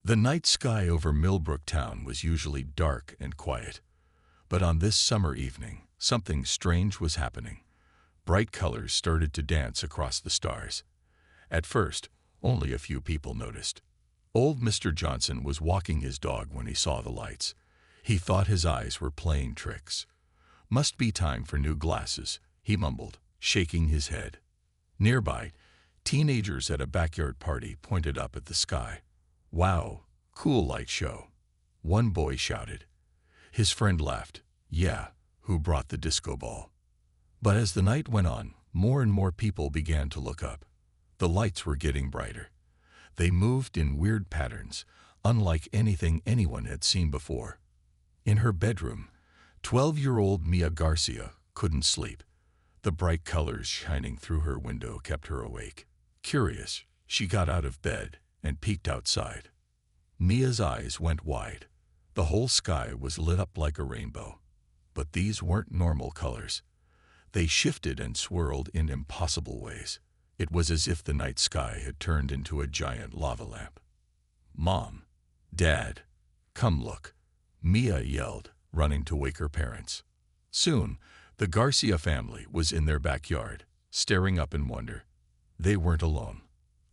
The night sky over Millbrook town was usually dark and quiet, but on this summer evening, something strange was happening. Bright colors started to dance across the stars. At first, only a few people noticed. Old Mr. Johnson was walking his dog when he saw the lights. He thought his eyes were playing tricks. "Must be time for new glasses," he mumbled, shaking his head. Nearby, teenagers at a backyard party pointed up at the sky. "Wow, cool light show," one boy shouted. His friend laughed. "Yeah, who brought the disco ball?" But as the night went on, more and more people began to look up. The lights were getting brighter. They moved in weird patterns, unlike anything anyone had seen before. In her bedroom, 12-year-old Mia Garcia couldn't sleep. The bright colors shining through her window kept her awake. Curious, she got out of bed and peeked outside. Mia's eyes went wide. The whole sky was lit up like a rainbow. But these weren't normal colors. They shifted and swirled in impossible ways. It was as if the night sky had turned into a giant lava lamp. "Mom, Dad, come look," Mia yelled, running to wake her parents. Soon, the Garcia family was in their backyard, staring up in wonder. They weren't alone.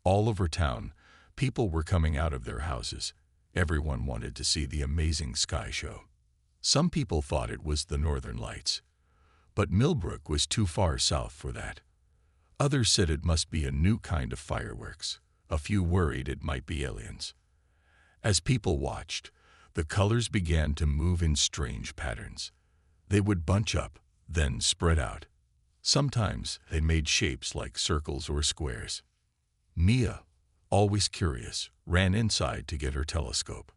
All over town, people were coming out of their houses. Everyone wanted to see the amazing sky show. Some people thought it was the Northern Lights, but Millbrook was too far south for that. Others said it must be a new kind of fireworks. A few worried it might be aliens. As people watched, the colors began to move in strange patterns. They would bunch up, then spread out. Sometimes they made shapes like circles or squares. Mia, always curious, ran inside to get her telescope.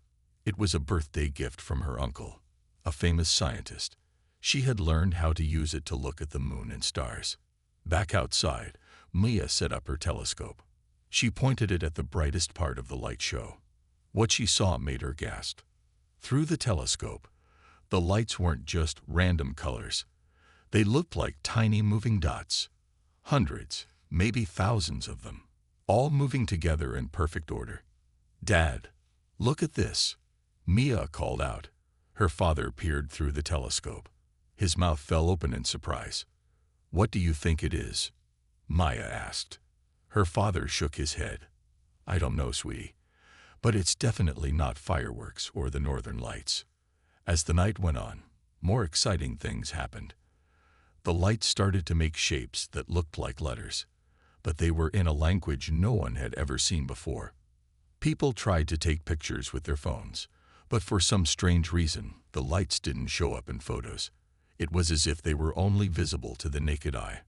It was a birthday gift from her uncle, a famous scientist. She had learned how to use it to look at the moon and stars. Back outside, Mia set up her telescope. She pointed it at the brightest part of the light show. What she saw made her gasp. Through the telescope, the lights weren't just random colors. They looked like tiny moving dots. Hundreds, maybe thousands of them, all moving together in perfect order. "Dad, look at this," Mia called out. Her father peered through the telescope. His mouth fell open in surprise. "What do you think it is?" Mia asked. Her father shook his head. "I don't know, sweetie, but it's definitely not fireworks or the Northern Lights." As the night went on, more exciting things happened. The lights started to make shapes that looked like letters, but they were in a language no one had ever seen before. People tried to take pictures with their phones, but for some strange reason, the lights didn't show up in photos. It was as if they were only visible to the naked eye.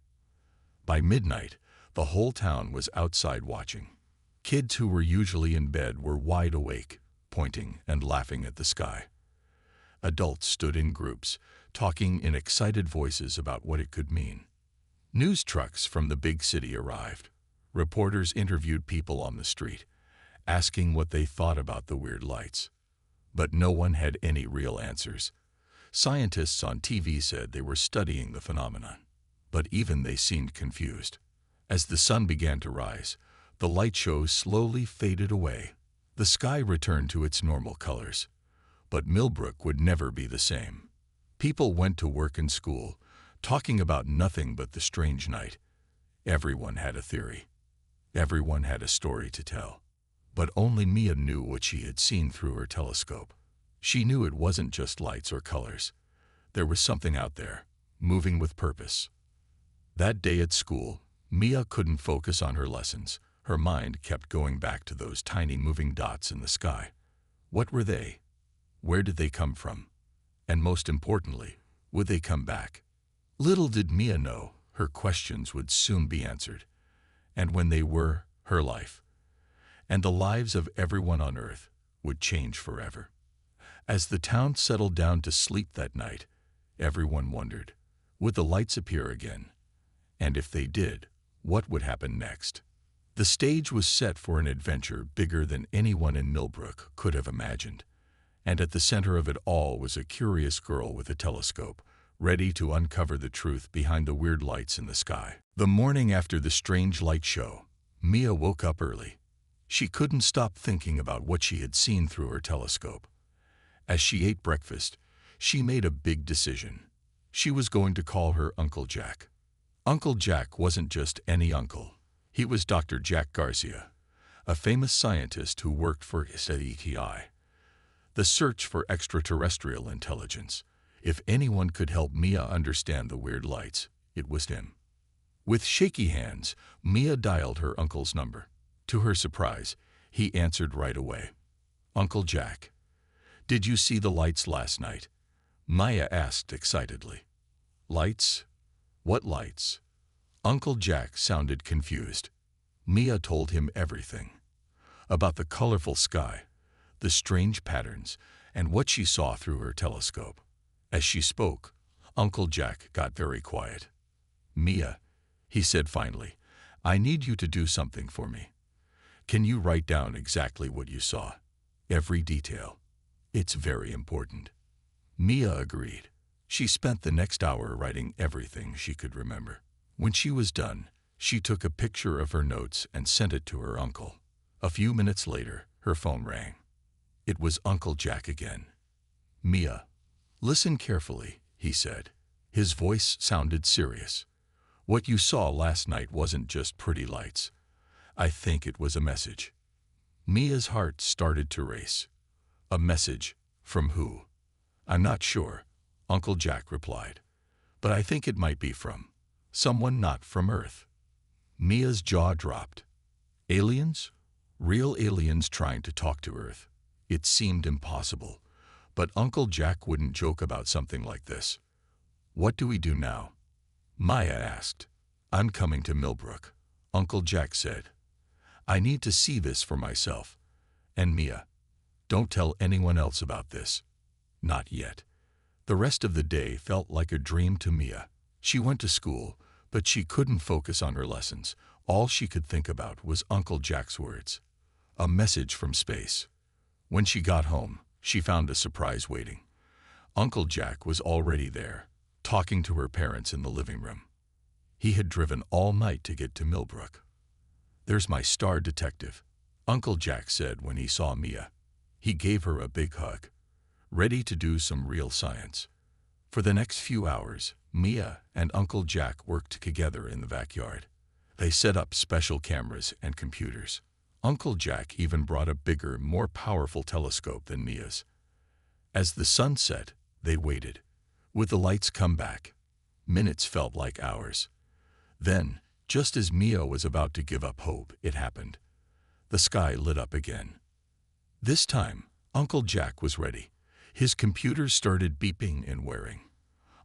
By midnight, the whole town was outside watching. Kids who were usually in bed were wide awake, pointing and laughing at the sky. Adults stood in groups, talking in excited voices about what it could mean. News trucks from the big city arrived. Reporters interviewed people on the street, asking what they thought about the weird lights. But no one had any real answers. Scientists on TV said they were studying the phenomenon, but even they seemed confused. As the sun began to rise, the light show slowly faded away. The sky returned to its normal colors. But Millbrook would never be the same. People went to work and school, talking about nothing but the strange night. Everyone had a theory. Everyone had a story to tell. But only Mia knew what she had seen through her telescope. She knew it wasn't just lights or colors. There was something out there, moving with purpose. That day at school, Mia couldn't focus on her lessons. Her mind kept going back to those tiny moving dots in the sky. What were they? Where did they come from? And most importantly, would they come back? Little did Mia know her questions would soon be answered. And when they were, her life, and the lives of everyone on Earth, would change forever. As the town settled down to sleep that night, everyone wondered, would the lights appear again? And if they did, what would happen next? The stage was set for an adventure bigger than anyone in Millbrook could have imagined. And at the center of it all was a curious girl with a telescope, ready to uncover the truth behind the weird lights in the sky. The morning after the strange light show, Mia woke up early. She couldn't stop thinking about what she had seen through her telescope. As she ate breakfast, she made a big decision. She was going to call her Uncle Jack. Uncle Jack wasn't just any uncle. He was Dr. Jack Garcia, a famous scientist who worked for HFY, the search for extraterrestrial intelligence. If anyone could help Mia understand the weird lights, it was him. With shaky hands, Mia dialed her uncle's number. To her surprise, he answered right away. "Uncle Jack, did you see the lights last night?" Mia asked excitedly. "Lights? What lights?" Uncle Jack sounded confused. Mia told him everything. About the colorful sky, the strange patterns, and what she saw through her telescope. As she spoke, Uncle Jack got very quiet. "Mia," he said finally, "I need you to do something for me. Can you write down exactly what you saw? Every detail. It's very important." Mia agreed. She spent the next hour writing everything she could remember. When she was done, she took a picture of her notes and sent it to her uncle. A few minutes later, her phone rang. It was Uncle Jack again. "Mia, listen carefully," he said. His voice sounded serious. "What you saw last night wasn't just pretty lights. I think it was a message." Mia's heart started to race. "A message? From who?" "I'm not sure," Uncle Jack replied. "But I think it might be from someone not from Earth." Mia's jaw dropped. Aliens? Real aliens trying to talk to Earth? It seemed impossible, but Uncle Jack wouldn't joke about something like this. "What do we do now?" Mia asked. "I'm coming to Millbrook," Uncle Jack said. "I need to see this for myself. And Mia, don't tell anyone else about this." Not yet. The rest of the day felt like a dream to Mia. She went to school, but she couldn't focus on her lessons. All she could think about was Uncle Jack's words. A message from space. When she got home, she found a surprise waiting. Uncle Jack was already there, talking to her parents in the living room. He had driven all night to get to Millbrook. "There's my star detective," Uncle Jack said when he saw Mia. He gave her a big hug. Ready to do some real science. For the next few hours, Mia and Uncle Jack worked together in the backyard. They set up special cameras and computers. Uncle Jack even brought a bigger, more powerful telescope than Mia's. As the sun set, they waited. Would the lights come back? Minutes felt like hours. Then, just as Mia was about to give up hope, it happened. The sky lit up again. This time, Uncle Jack was ready. His computer started beeping and whirring.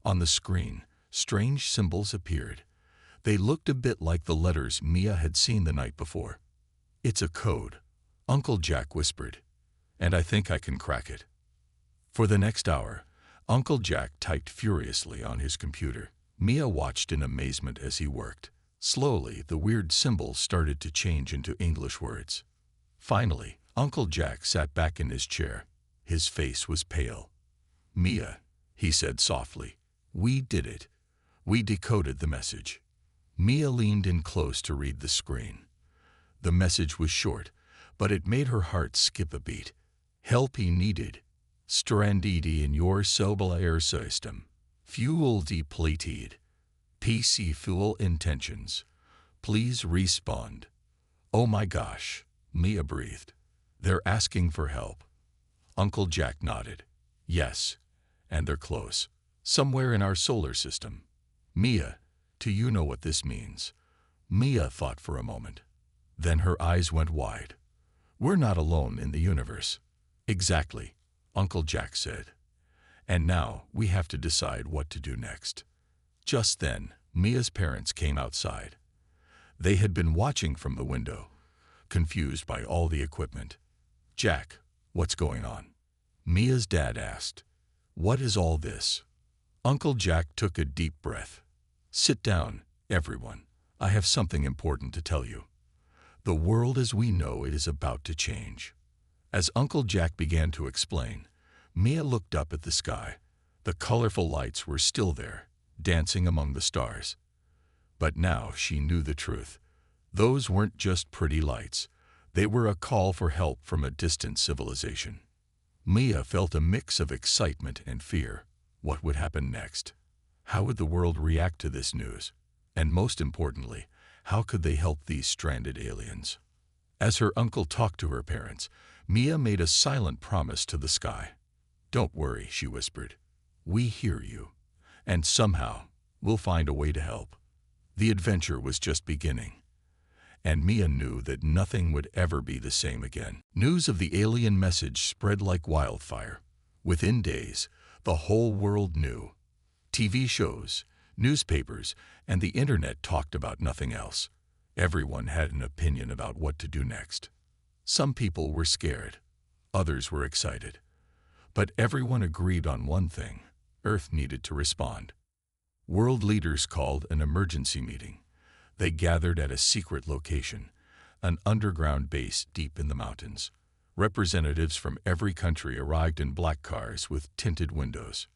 On the screen, strange symbols appeared. They looked a bit like the letters Mia had seen the night before. "It's a code," Uncle Jack whispered, "and I think I can crack it." For the next hour, Uncle Jack typed furiously on his computer. Mia watched in amazement as he worked. Slowly, the weird symbols started to change into English words. Finally, Uncle Jack sat back in his chair. His face was pale. "Mia," he said softly, "we did it. We decoded the message." Mia leaned in close to read the screen. The message was short, but it made her heart skip a beat. "Help he needed. Stranded in your solar system. Fuel depleted. PC fuel intentions. Please respond." "Oh my gosh," Mia breathed. "They're asking for help." Uncle Jack nodded. "Yes, and they're close. Somewhere in our solar system." "Mia, do you know what this means?" Mia thought for a moment. Then her eyes went wide. "We're not alone in the universe." "Exactly," Uncle Jack said. "And now we have to decide what to do next." Just then, Mia's parents came outside. They had been watching from the window, confused by all the equipment. "Jack, what's going on?" Mia's dad asked. "What is all this?" Uncle Jack took a deep breath. "Sit down, everyone. I have something important to tell you. The world as we know it is about to change." As Uncle Jack began to explain, Mia looked up at the sky. The colorful lights were still there, dancing among the stars. But now she knew the truth. Those weren't just pretty lights. They were a call for help from a distant civilization. Mia felt a mix of excitement and fear. What would happen next? How would the world react to this news? And most importantly, how could they help these stranded aliens? As her uncle talked to her parents, Mia made a silent promise to the sky. "Don't worry," she whispered. "We hear you. And somehow, we'll find a way to help." The adventure was just beginning, and Mia knew that nothing would ever be the same again. News of the alien message spread like wildfire. Within days, the whole world knew. TV shows, newspapers, and the internet talked about nothing else. Everyone had an opinion about what to do next. Some people were scared. Others were excited. But everyone agreed on one thing: Earth needed to respond. World leaders called an emergency meeting. They gathered at a secret location, an underground base deep in the mountains. Representatives from every country arrived in black cars with tinted windows.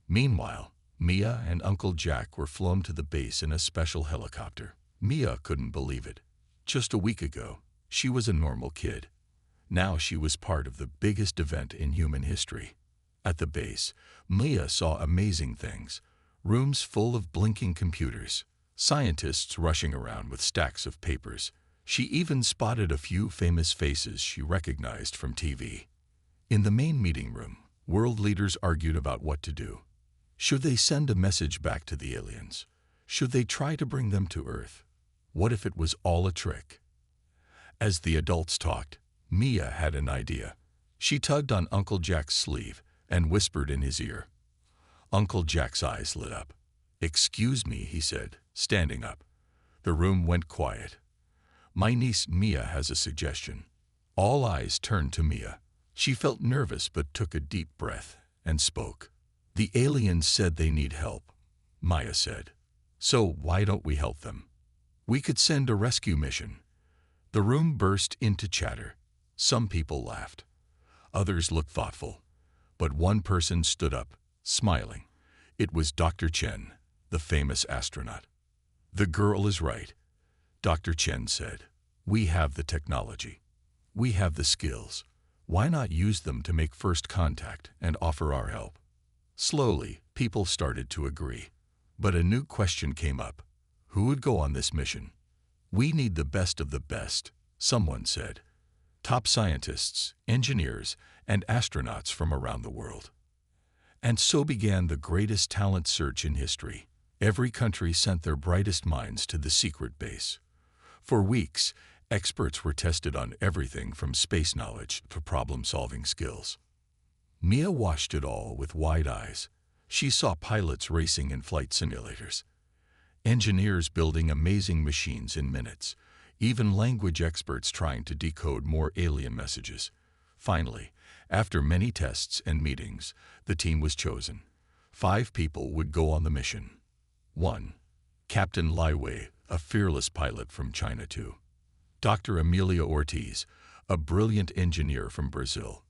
Meanwhile, Mia and Uncle Jack were flown to the base in a special helicopter. Mia couldn't believe it. Just a week ago, she was a normal kid. Now she was part of the biggest event in human history. At the base, Mia saw amazing things: rooms full of blinking computers, scientists rushing around with stacks of papers. She even spotted a few famous faces she recognized from TV. In the main meeting room, world leaders argued about what to do. Should they send a message back to the aliens? Should they try to bring them to Earth? What if it was all a trick? As the adults talked, Mia had an idea. She tugged on Uncle Jack's sleeve and whispered in his ear. Uncle Jack's eyes lit up. "Excuse me," he said, standing up. The room went quiet. "My niece Mia has a suggestion." All eyes turned to Mia. She felt nervous but took a deep breath and spoke. "The aliens said they need help," Mia said. "So why don't we help them? We could send a rescue mission." The room burst into chatter. Some people laughed. Others looked thoughtful. But one person stood up, smiling. It was Dr. Chen, the famous astronaut. "The girl is right," Dr. Chen said. "We have the technology. We have the skills. Why not use them to make first contact and offer our help?" Slowly, people started to agree. But a new question came up. Who would go on this mission? "We need the best of the best," someone said. "Top scientists, engineers, and astronauts from around the world." And so began the greatest talent search in history. Every country sent their brightest minds to the secret base. For weeks, experts were tested on everything from space knowledge to problem-solving skills. Mia watched it all with wide eyes. She saw pilots racing in flight simulators, engineers building amazing machines in minutes, even language experts trying to decode more alien messages. Finally, after many tests and meetings, the team was chosen. 5 people would go on the mission. 1. Captain Lai Wei, a fearless pilot from China. 2. Dr. Amelia Ortiz, a brilliant engineer from Brazil.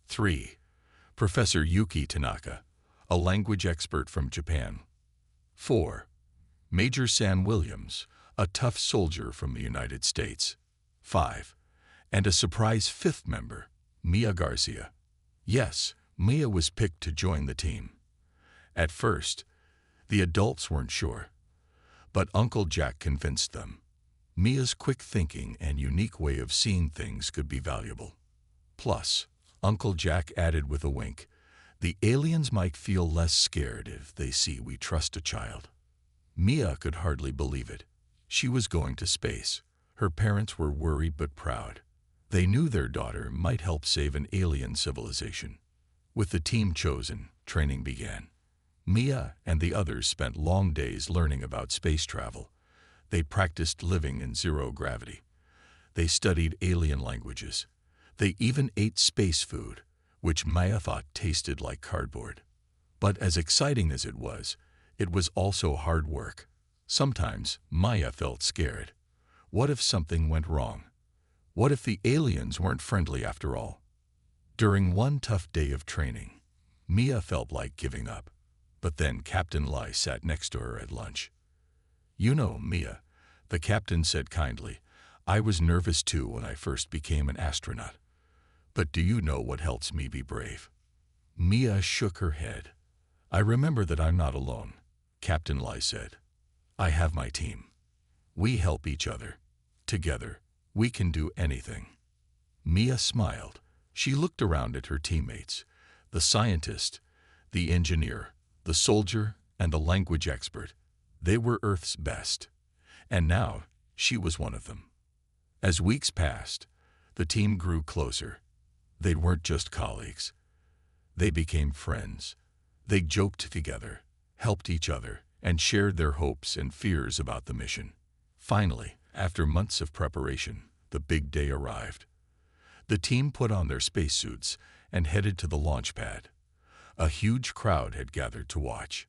3. Professor Yuki Tanaka, a language expert from Japan. 4. Major Sam Williams, a tough soldier from the United States. 5. And a surprise 5th member, Mia Garcia. Yes, Mia was picked to join the team. At first, the adults weren't sure, but Uncle Jack convinced them. Mia's quick thinking and unique way of seeing things could be valuable. Plus, Uncle Jack added with a wink, the aliens might feel less scared if they see we trust a child. Mia could hardly believe it. She was going to space. Her parents were worried but proud. They knew their daughter might help save an alien civilization. With the team chosen, training began. Mia and the others spent long days learning about space travel. They practiced living in zero gravity. They studied alien languages. They even ate space food, which Mia thought tasted like cardboard. But as exciting as it was also hard work. Sometimes Mia felt scared. What if something went wrong? What if the aliens weren't friendly after all? During one tough day of training, Mia felt like giving up. But then Captain Lai sat next to her at lunch. "You know, Mia," the captain said kindly, I was nervous too when I first became an astronaut. But do you know what helps me be brave? Mia shook her head. I remember that I'm not alone, Captain Lai said. I have my team. We help each other. Together, we can do anything. Mia smiled. She looked around at her teammates, the scientist, the engineer, the soldier, and the language expert. They were Earth's best. And now, she was one of them. As weeks passed, the team grew closer. They weren't just colleagues. They became friends. They joked together, helped each other, and shared their hopes and fears about the mission. Finally, after months of preparation, the big day arrived. The team put on their spacesuits and headed to the launch pad. A huge crowd had gathered to watch.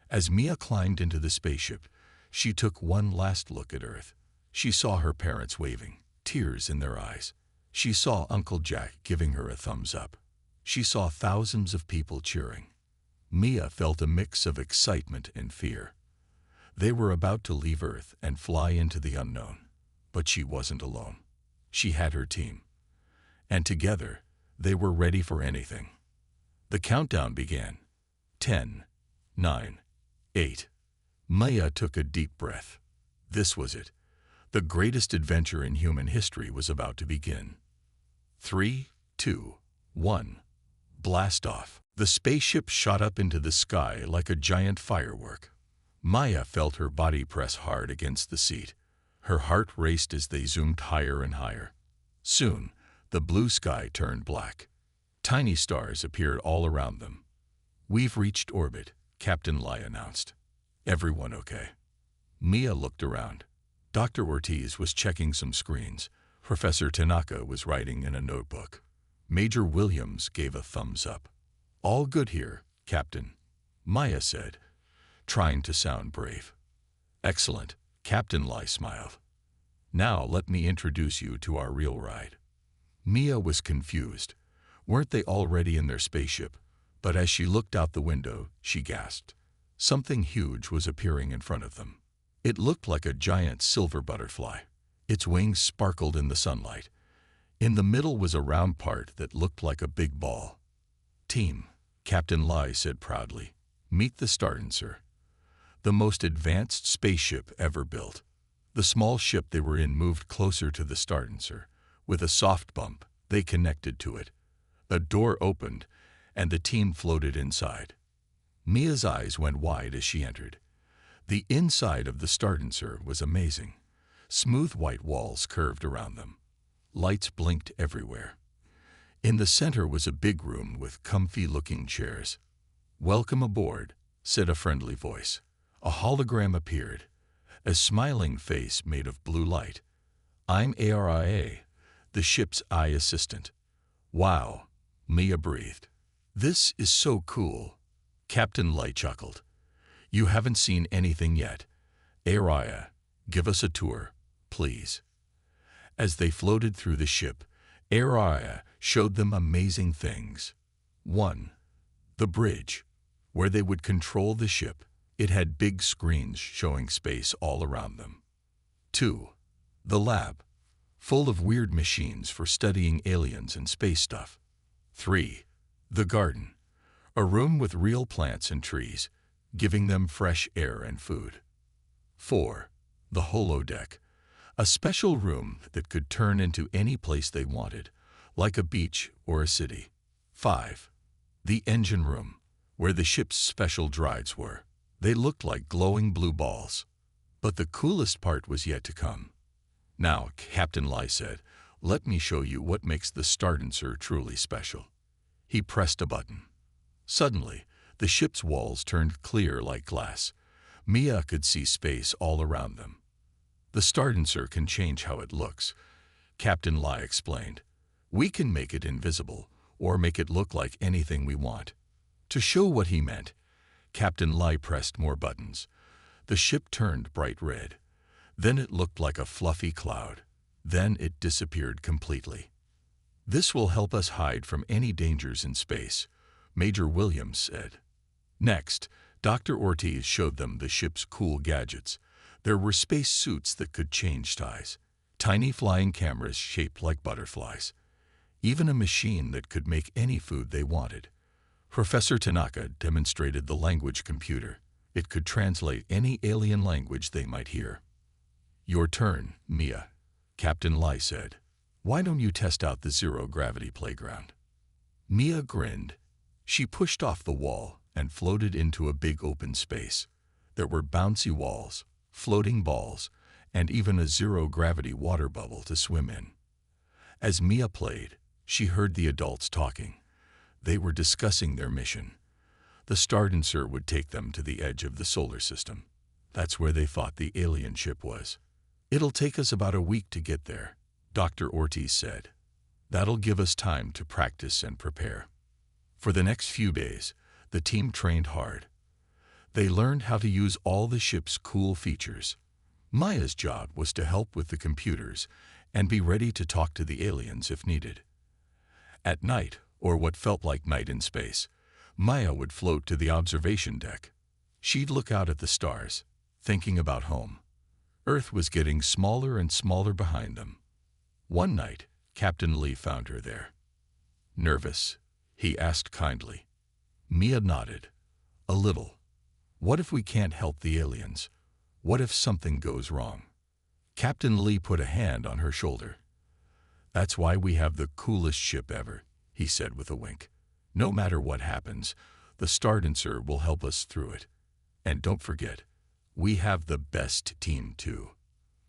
As Mia climbed into the spaceship, she took one last look at Earth. She saw her parents waving, tears in their eyes. She saw Uncle Jack giving her a thumbs up. She saw thousands of people cheering. Mia felt a mix of excitement and fear. They were about to leave Earth and fly into the unknown. But she wasn't alone. She had her team. And together, they were ready for anything. The countdown began. 10, 9, 8. Mia took a deep breath. This was it. The greatest adventure in human history was about to begin. 3, 2, 1. Blast off. The spaceship shot up into the sky like a giant firework. Maya felt her body press hard against the seat. Her heart raced as they zoomed higher and higher. Soon, the blue sky turned black. Tiny stars appeared all around them. We've reached orbit, Captain Lai announced. Everyone okay? Mia looked around. Dr. Ortiz was checking some screens. Professor Tanaka was writing in a notebook. Major Williams gave a thumbs up. All good here, Captain, Maya said, trying to sound brave. Excellent, Captain Lai smiled. Now let me introduce you to our real ride. Mia was confused. Weren't they already in their spaceship? But as she looked out the window, she gasped. Something huge was appearing in front of them. It looked like a giant silver butterfly. Its wings sparkled in the sunlight. In the middle was a round part that looked like a big ball. Team, Captain Lai said proudly. Meet the Stardancer, the most advanced spaceship ever built. The small ship they were in moved closer to the Stardancer. With a soft bump, they connected to it. A door opened, and the team floated inside. Mia's eyes went wide as she entered. The inside of the Stardancer was amazing. Smooth white walls curved around them. Lights blinked everywhere. In the center was a big room with comfy-looking chairs. "Welcome aboard," said a friendly voice. A hologram appeared, a smiling face made of blue light. "I'm ARIA, the ship's eye assistant." "Wow," Mia breathed. "This is so cool." Captain Light chuckled. "You haven't seen anything yet. ARIA, give us a tour, please." As they floated through the ship, ARIA showed them amazing things. 1. The bridge, where they would control the ship. It had big screens showing space all around them. 2. The lab, full of weird machines for studying aliens and space stuff. 3. The garden, a room with real plants and trees, giving them fresh air and food. 4. The holodeck, a special room that could turn into any place they wanted, like a beach or a city. 5. The engine room, where the ship's special drives were. They looked like glowing blue balls. But the coolest part was yet to come. "Now," Captain Lai said, "let me show you what makes the Stardancer truly special." He pressed a button. Suddenly, the ship's walls turned clear like glass. Mia could see space all around them. "The Stardancer can change how it looks," Captain Lai explained. "We can make it invisible or make it look like anything we want." To show what he meant, Captain Lai pressed more buttons. The ship turned bright red. Then it looked like a fluffy cloud. Then it disappeared completely. "This will help us hide from any dangers in space," Major Williams said. Next, Dr. Ortiz showed them the ship's cool gadgets. There were space suits that could change size. Tiny flying cameras shaped like butterflies. Even a machine that could make any food they wanted. Professor Tanaka demonstrated the language computer. It could translate any alien language they might hear. "Your turn, Mia," Captain Lai said. "Why don't you test out the zero-gravity playground?" Mia grinned. She pushed off the wall and floated into a big open space. There were bouncy walls, floating balls, and even a zero-gravity water bubble to swim in. As Mia played, she heard the adults talking. They were discussing their mission. The Stardancer would take them to the edge of the solar system. That's where they thought the alien ship was. "It'll take us about a week to get there," Dr. Ortiz said. "That'll give us time to practice and prepare." For the next few days, the team trained hard. They learned how to use all the ship's cool features. Maya's job was to help with the computers and be ready to talk to the aliens if needed. At night, or what felt like night in space, Maya would float to the observation deck. She'd look out at the stars, thinking about home. Earth was getting smaller and smaller behind them. One night, Captain Lee found her there. "Nervous?" he asked kindly. Mia nodded. "A little. What if we can't help the aliens? What if something goes wrong?" Captain Lee put a hand on her shoulder. "That's why we have the coolest ship ever," he said with a wink. "No matter what happens, the Stardancer will help us through it. And don't forget, we have the best team too."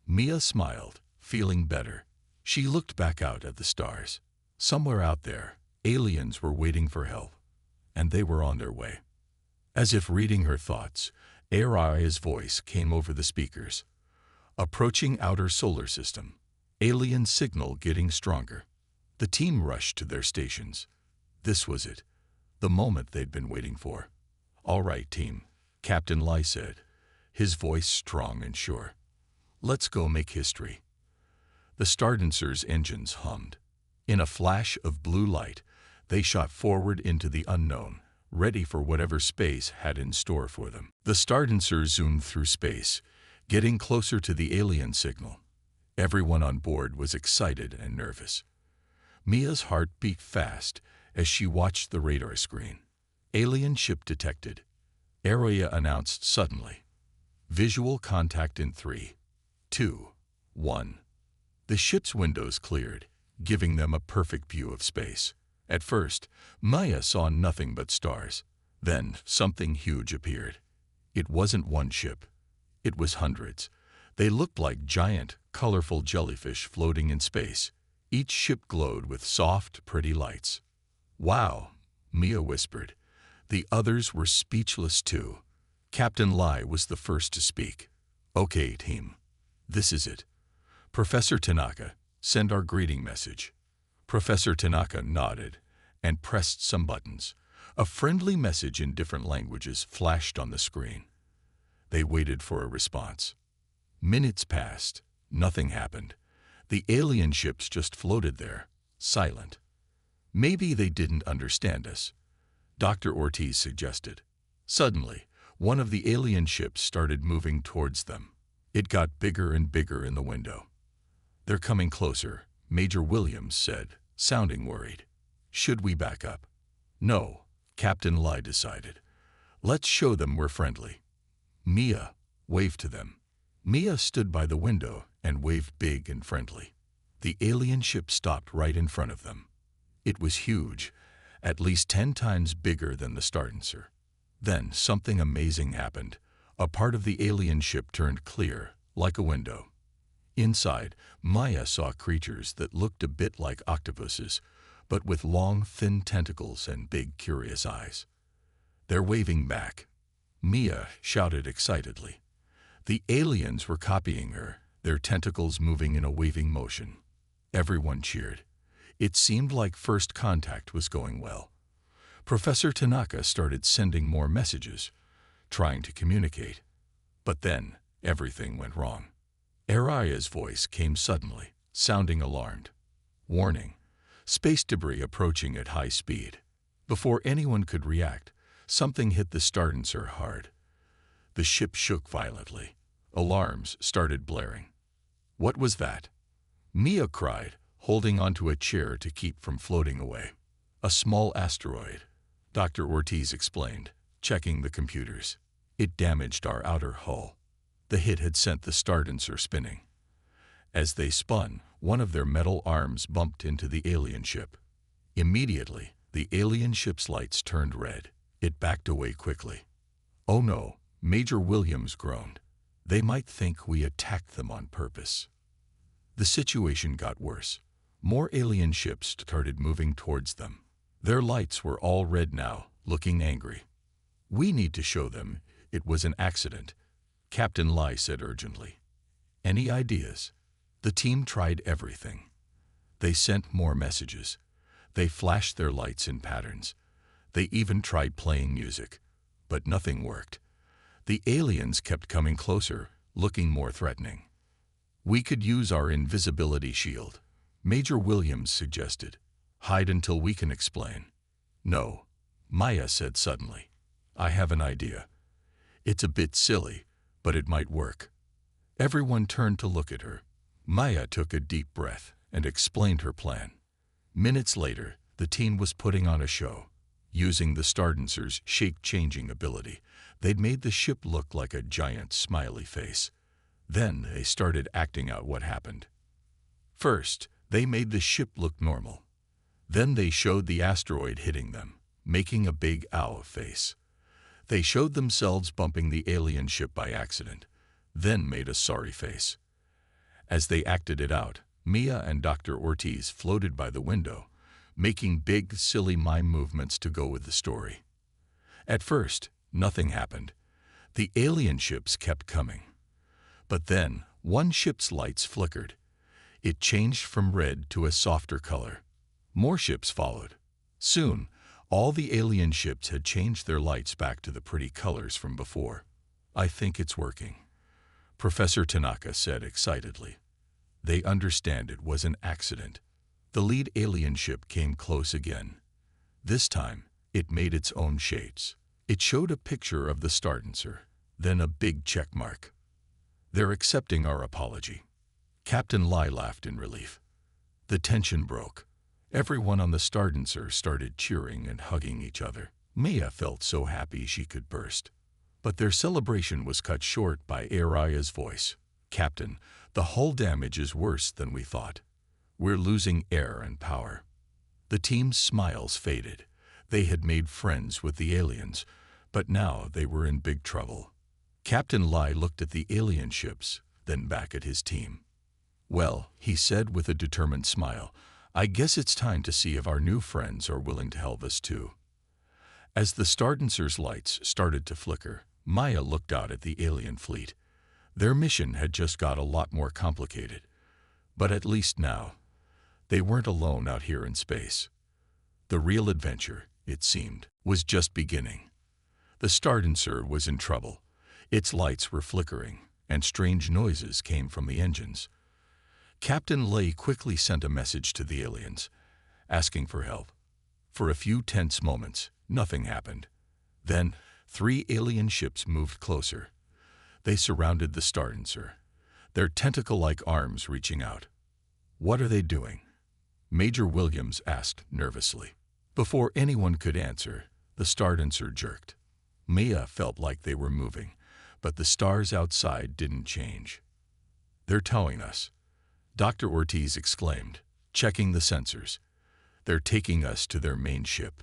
Mia smiled, feeling better. She looked back out at the stars. Somewhere out there, aliens were waiting for help, and they were on their way. As if reading her thoughts, Araya's voice came over the speakers. "Approaching outer solar system. Alien signal getting stronger." The team rushed to their stations. This was it, the moment they'd been waiting for. "All right, team," Captain Lai said, his voice strong and sure. "Let's go make history." The Stardancer's engines hummed. In a flash of blue light, they shot forward into the unknown, ready for whatever space had in store for them. The Stardancer zoomed through space, getting closer to the alien signal. Everyone on board was excited and nervous. Mia's heart beat fast as she watched the radar screen. "Alien ship detected," Araya announced suddenly. "Visual contact in 3, 2, 1. The ship's windows cleared, giving them a perfect view of space. At first, Maya saw nothing but stars. Then something huge appeared. It wasn't one ship. It was hundreds. They looked like giant, colorful jellyfish floating in space. Each ship glowed with soft, pretty lights. "Wow," Mia whispered. The others were speechless too. Captain Lai was the first to speak. "Okay, team. This is it. Professor Tanaka, send our greeting message." Professor Tanaka nodded and pressed some buttons. A friendly message in different languages flashed on the screen. They waited for a response. Minutes passed. Nothing happened. The alien ships just floated there, silent. "Maybe they didn't understand us," Dr. Ortiz suggested. Suddenly, one of the alien ships started moving towards them. It got bigger and bigger in the window. "They're coming closer," Major Williams said, sounding worried. "Should we back up?" "No," Captain Lai decided. "Let's show them we're friendly." "Mia, wave to them." Mia stood by the window and waved big and friendly. The alien ship stopped right in front of them. It was huge, at least 10 times bigger than the Stardancer. Then something amazing happened. A part of the alien ship turned clear, like a window. Inside, Maya saw creatures that looked a bit like octopuses, but with long, thin tentacles and big, curious eyes. "They're waving back," Mia shouted excitedly. The aliens were copying her, their tentacles moving in a waving motion. Everyone cheered. It seemed like first contact was going well. Professor Tanaka started sending more messages, trying to communicate. But then, everything went wrong. Araya's voice came suddenly, sounding alarmed. "Warning, space debris approaching at high speed." Before anyone could react, something hit the Stardancer hard. The ship shook violently. Alarms started blaring. What was that? Mia cried, holding onto a chair to keep from floating away. A small asteroid, Dr. Ortiz explained, checking the computers. It damaged our outer hull. The hit had sent the stardancer spinning. As they spun, one of their metal arms bumped into the alien ship. Immediately, the alien ship's lights turned red. It backed away quickly. "Oh no," Major Williams groaned. "They might think we attacked them on purpose." The situation got worse. More alien ships started moving towards them. Their lights were all red now, looking angry. "We need to show them it was an accident," Captain Lai said urgently. "Any ideas?" The team tried everything. They sent more messages. They flashed their lights in patterns. They even tried playing music, but nothing worked. The aliens kept coming closer, looking more threatening. "We could use our invisibility shield," Major Williams suggested. "Hide until we can explain." "No," Maya said suddenly. "I have an idea. It's a bit silly, but it might work." Everyone turned to look at her. Maya took a deep breath and explained her plan. Minutes later, the team was putting on a show. Using the stardancer's shape-changing ability, they'd made the ship look like a giant smiley face. Then they started acting out what happened. First, they made the ship look normal. Then they showed the asteroid hitting them, making a big owl face. They showed themselves bumping the alien ship by accident, then made a sorry face. As they acted it out, Mia and Dr. Ortiz floated by the window, making big, silly mime movements to go with the story. At first, nothing happened. The alien ships kept coming. But then, one ship's lights flickered. It changed from red to a softer color. More ships followed. Soon, all the alien ships had changed their lights back to the pretty colors from before. "I think it's working," Professor Tanaka said excitedly. "They understand it was an accident." The lead alien ship came close again. This time, it made its own shapes. It showed a picture of the stardancer, then a big check mark. "They're accepting our apology." Captain Lai laughed in relief. The tension broke. Everyone on the stardancer started cheering and hugging each other. Mia felt so happy she could burst. But their celebration was cut short by Araya's voice. "Captain, the hull damage is worse than we thought. We're losing air and power." The team's smiles faded. They had made friends with the aliens, but now they were in big trouble. Captain Lai looked at the alien ships, then back at his team. "Well," he said with a determined smile, "I guess it's time to see if our new friends are willing to help us too." As the stardancer's lights started to flicker, Maya looked out at the alien fleet. Their mission had just got a lot more complicated. But at least now, they weren't alone out here in space. The real adventure, it seemed, was just beginning. The stardancer was in trouble. Its lights were flickering, and strange noises came from the engines. Captain Lei quickly sent a message to the aliens, asking for help. For a few tense moments, nothing happened. Then, 3 alien ships moved closer. They surrounded the stardancer, their tentacle-like arms reaching out. "What are they doing?" Major Williams asked nervously. Before anyone could answer, the stardancer jerked. Mia felt like they were moving, but the stars outside didn't change. "They're towing us," Dr. Ortiz exclaimed, checking the sensors. "They're taking us to their main ship."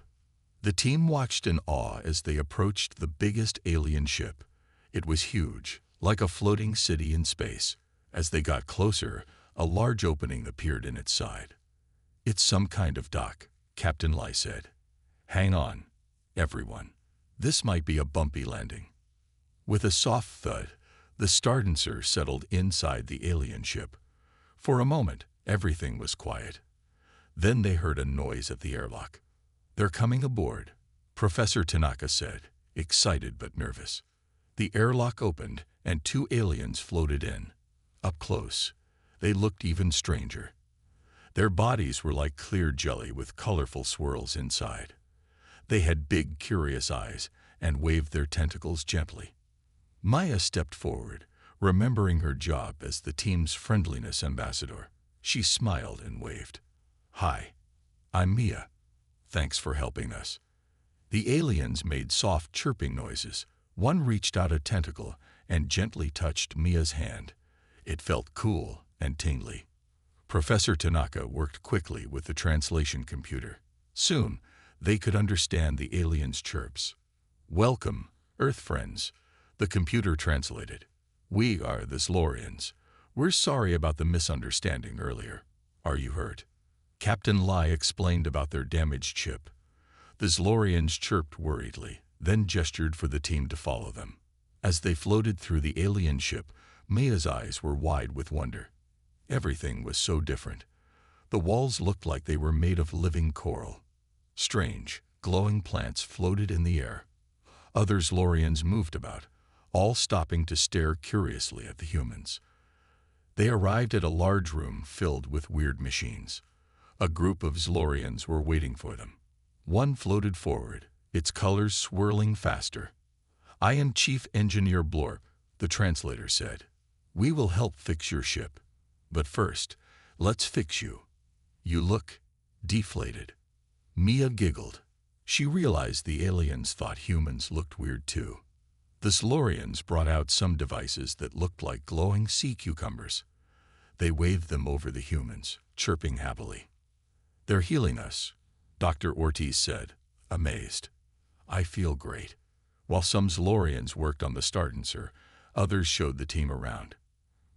The team watched in awe as they approached the biggest alien ship. It was huge, like a floating city in space. As they got closer, a large opening appeared in its side. "It's some kind of dock," Captain Lai said. "Hang on, everyone. This might be a bumpy landing." With a soft thud, the stardancer settled inside the alien ship. For a moment, everything was quiet. Then they heard a noise at the airlock. "They're coming aboard," Professor Tanaka said, excited but nervous. The airlock opened, and 2 aliens floated in. Up close, they looked even stranger. Their bodies were like clear jelly with colorful swirls inside. They had big, curious eyes and waved their tentacles gently. Maya stepped forward, remembering her job as the team's friendliness ambassador. She smiled and waved. "Hi, I'm Mia. Thanks for helping us." The aliens made soft chirping noises. One reached out a tentacle and gently touched Mia's hand. It felt cool and tingly. Professor Tanaka worked quickly with the translation computer. Soon, they could understand the aliens' chirps. "Welcome, Earth friends," the computer translated. "We are the Zlorians. We're sorry about the misunderstanding earlier. Are you hurt?" Captain Lai explained about their damaged ship. The Zlorians chirped worriedly, then gestured for the team to follow them. As they floated through the alien ship, Mia's eyes were wide with wonder. Everything was so different. The walls looked like they were made of living coral. Strange, glowing plants floated in the air. Other Zlorians moved about, all stopping to stare curiously at the humans. They arrived at a large room filled with weird machines. A group of Zlorians were waiting for them. One floated forward, its colors swirling faster. "I am Chief Engineer Blorp," the translator said. "We will help fix your ship. But first, let's fix you. You look deflated." Mia giggled. She realized the aliens thought humans looked weird too. The Zlorians brought out some devices that looked like glowing sea cucumbers. They waved them over the humans, chirping happily. "They're healing us," Dr. Ortiz said, amazed. "I feel great." While some Zlorians worked on the startancer, others showed the team around.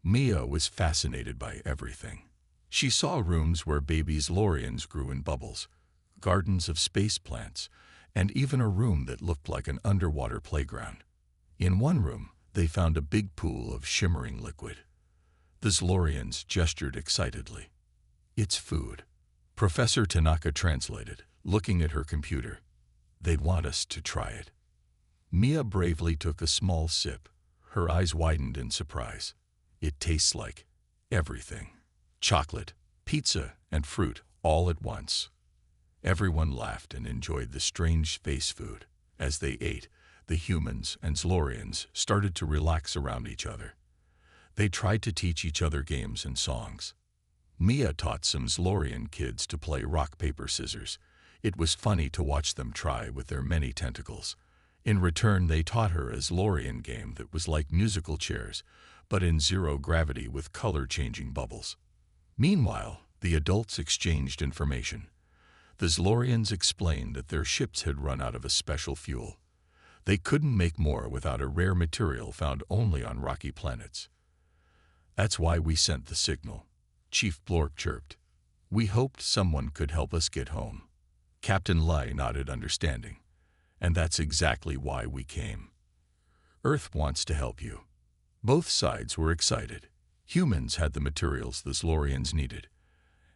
Mia was fascinated by everything. She saw rooms where baby Zlorians grew in bubbles, gardens of space plants, and even a room that looked like an underwater playground. In one room, they found a big pool of shimmering liquid. The Zlorians gestured excitedly. "It's food," Professor Tanaka translated, looking at her computer. "They'd want us to try it." Mia bravely took a small sip. Her eyes widened in surprise. "It tastes like everything. Chocolate, pizza, and fruit all at once." Everyone laughed and enjoyed the strange space food. As they ate, the humans and Zlorians started to relax around each other. They tried to teach each other games and songs. Mia taught some Zlorian kids to play rock, paper, scissors. It was funny to watch them try with their many tentacles. In return, they taught her a Zlorian game that was like musical chairs, but in zero gravity with color-changing bubbles. Meanwhile, the adults exchanged information. The Zlorians explained that their ships had run out of a special fuel. They couldn't make more without a rare material found only on rocky planets. "That's why we sent the signal," Chief Blorp chirped. "We hoped someone could help us get home." Captain Lai nodded understanding. "And that's exactly why we came. Earth wants to help you." Both sides were excited. Humans had the materials the Zlorians needed,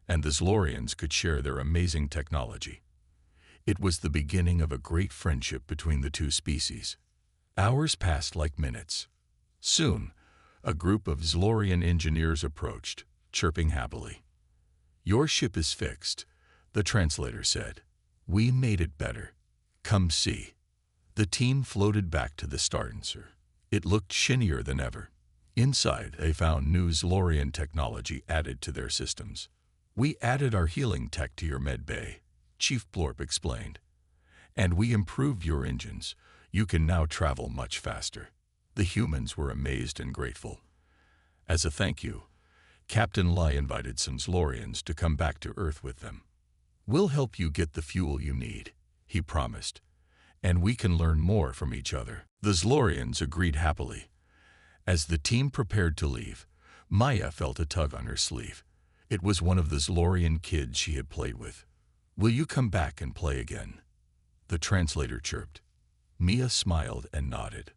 and the Zlorians could share their amazing technology. It was the beginning of a great friendship between the two species. Hours passed like minutes. Soon, a group of Zlorian engineers approached, chirping happily. "Your ship is fixed," the translator said. "We made it better. Come see." The team floated back to the startancer. It looked shinier than ever. Inside, they found new Zlorian technology added to their systems. "We added our healing tech to your med bay," Chief Blorp explained. "And we improved your engines. You can now travel much faster." The humans were amazed and grateful. As a thank you, Captain Lai invited some Zlorians to come back to Earth with them. "We'll help you get the fuel you need," he promised, "and we can learn more from each other." The Zlorians agreed happily. As the team prepared to leave, Maya felt a tug on her sleeve. It was one of the Zlorian kids she had played with. "Will you come back and play again?" the translator chirped. Mia smiled and nodded.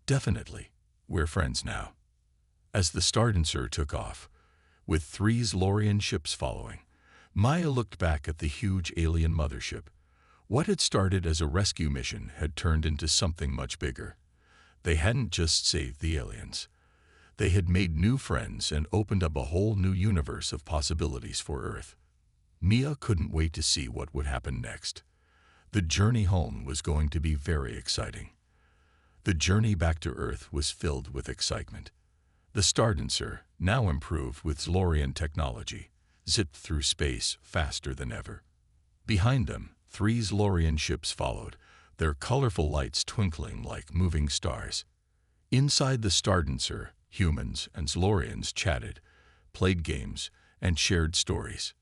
"Definitely. We're friends now." As the startancer took off, with 3 Zlorian ships following, Maya looked back at the huge alien mothership. What had started as a rescue mission had turned into something much bigger. They hadn't just saved the aliens. They had made new friends and opened up a whole new universe of possibilities for Earth. Mia couldn't wait to see what would happen next. The journey home was going to be very exciting. The journey back to Earth was filled with excitement. The Stardancer, now improved with Zlorian technology, zipped through space faster than ever. Behind them, 3 Zlorian ships followed, their colorful lights twinkling like moving stars. Inside the Stardancer, humans and Zlorians chatted, played games, and shared stories.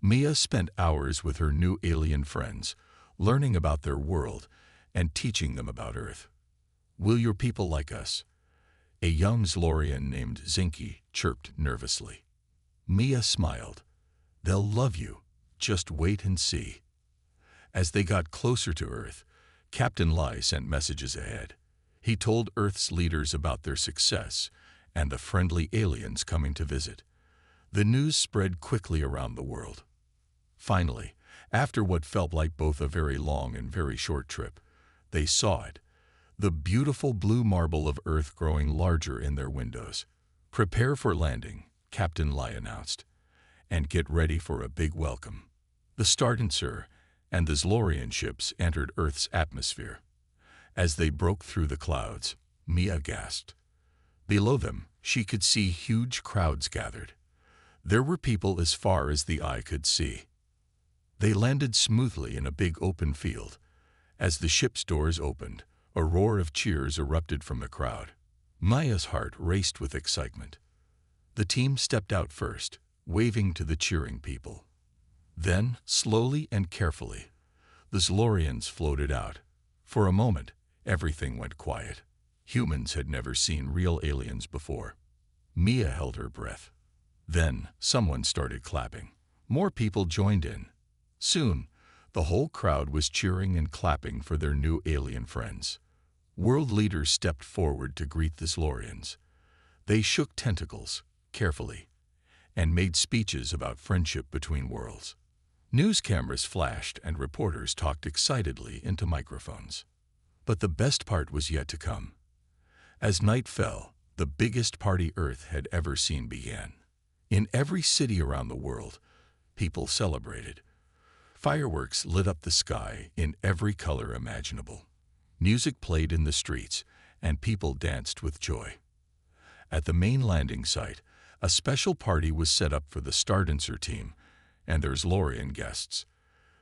Mia spent hours with her new alien friends, learning about their world and teaching them about Earth. "Will your people like us?" a young Zlorian named Zinky chirped nervously. Mia smiled. "They'll love you. Just wait and see." As they got closer to Earth, Captain Lai sent messages ahead. He told Earth's leaders about their success and the friendly aliens coming to visit. The news spread quickly around the world. Finally, after what felt like both a very long and very short trip, they saw it, the beautiful blue marble of Earth growing larger in their windows. "Prepare for landing," Captain Lai announced, "and get ready for a big welcome." The Stardancer and the Zlorian ships entered Earth's atmosphere. As they broke through the clouds, Mia gasped. Below them, she could see huge crowds gathered. There were people as far as the eye could see. They landed smoothly in a big open field. As the ship's doors opened, a roar of cheers erupted from the crowd. Maya's heart raced with excitement. The team stepped out first, waving to the cheering people. Then, slowly and carefully, the Zlorians floated out. For a moment, everything went quiet. Humans had never seen real aliens before. Mia held her breath. Then, someone started clapping. More people joined in. Soon, the whole crowd was cheering and clapping for their new alien friends. World leaders stepped forward to greet the Zlorians. They shook tentacles, carefully, and made speeches about friendship between worlds. News cameras flashed and reporters talked excitedly into microphones. But the best part was yet to come. As night fell, the biggest party Earth had ever seen began. In every city around the world, people celebrated. Fireworks lit up the sky in every color imaginable. Music played in the streets, and people danced with joy. At the main landing site, a special party was set up for the Stardancer team and their Zlorian guests.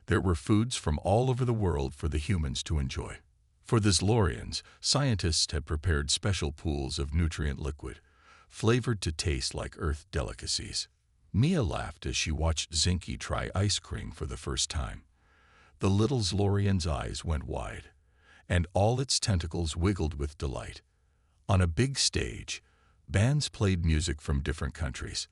There were foods from all over the world for the humans to enjoy. For the Zlorians, scientists had prepared special pools of nutrient liquid, flavored to taste like Earth delicacies. Mia laughed as she watched Zinky try ice cream for the first time. The little Zlorian's eyes went wide, and all its tentacles wiggled with delight. On a big stage, bands played music from different countries.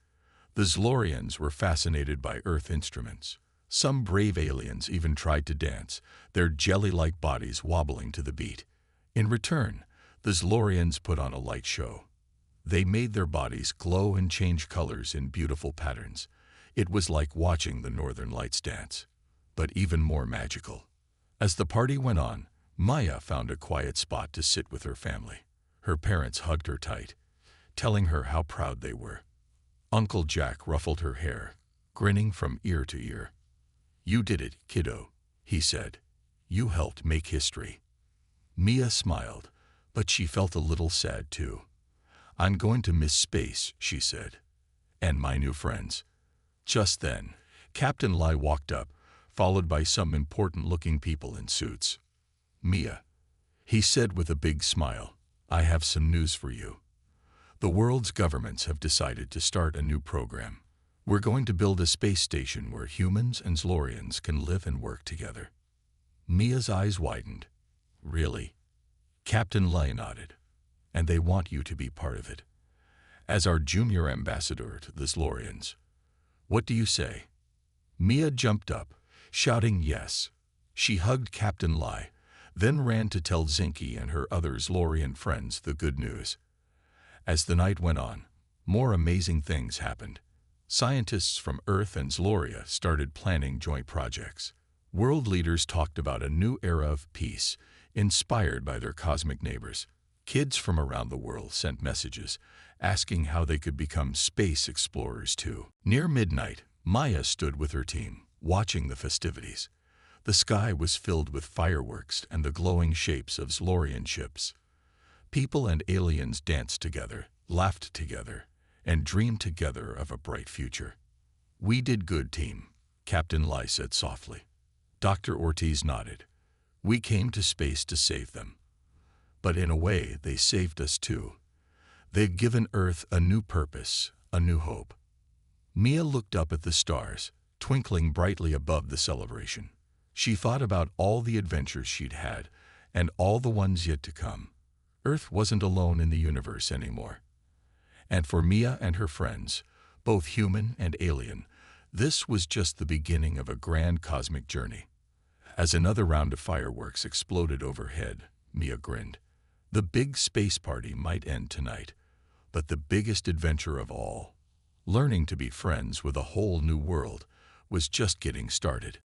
The Zlorians were fascinated by Earth instruments. Some brave aliens even tried to dance, their jelly-like bodies wobbling to the beat. In return, the Zlorians put on a light show. They made their bodies glow and change colors in beautiful patterns. It was like watching the Northern Lights dance, but even more magical. As the party went on, Maya found a quiet spot to sit with her family. Her parents hugged her tight, telling her how proud they were. Uncle Jack ruffled her hair, grinning from ear to ear. "You did it, kiddo," he said. "You helped make history." Mia smiled, but she felt a little sad too. "I'm going to miss space," she said, "and my new friends." Just then, Captain Lai walked up, followed by some important-looking people in suits. "Mia," he said with a big smile, "I have some news for you. The world's governments have decided to start a new program. We're going to build a space station where humans and Zlorians can live and work together." Mia's eyes widened. "Really?" Captain Lai nodded. "And they want you to be part of it, as our junior ambassador to the Zlorians. What do you say?" Mia jumped up, shouting yes. She hugged Captain Lai, then ran to tell Zinky and her other Zlorian friends the good news. As the night went on, more amazing things happened. Scientists from Earth and Zloria started planning joint projects. World leaders talked about a new era of peace, inspired by their cosmic neighbors. Kids from around the world sent messages, asking how they could become space explorers too. Near midnight, Maya stood with her team, watching the festivities. The sky was filled with fireworks and the glowing shapes of Zlorian ships. People and aliens danced together, laughed together, and dreamed together of a bright future. "We did good, team," Captain Lai said softly. Dr. Ortiz nodded. "We came to space to save them. But in a way, they saved us too. They've given Earth a new purpose, a new hope." Mia looked up at the stars, twinkling brightly above the celebration. She thought about all the adventures she'd had, and all the ones yet to come. Earth wasn't alone in the universe anymore. And for Mia and her friends, both human and alien, this was just the beginning of a grand cosmic journey. As another round of fireworks exploded overhead, Mia grinned. The big space party might end tonight, but the biggest adventure of all, learning to be friends with a whole new world, was just getting started.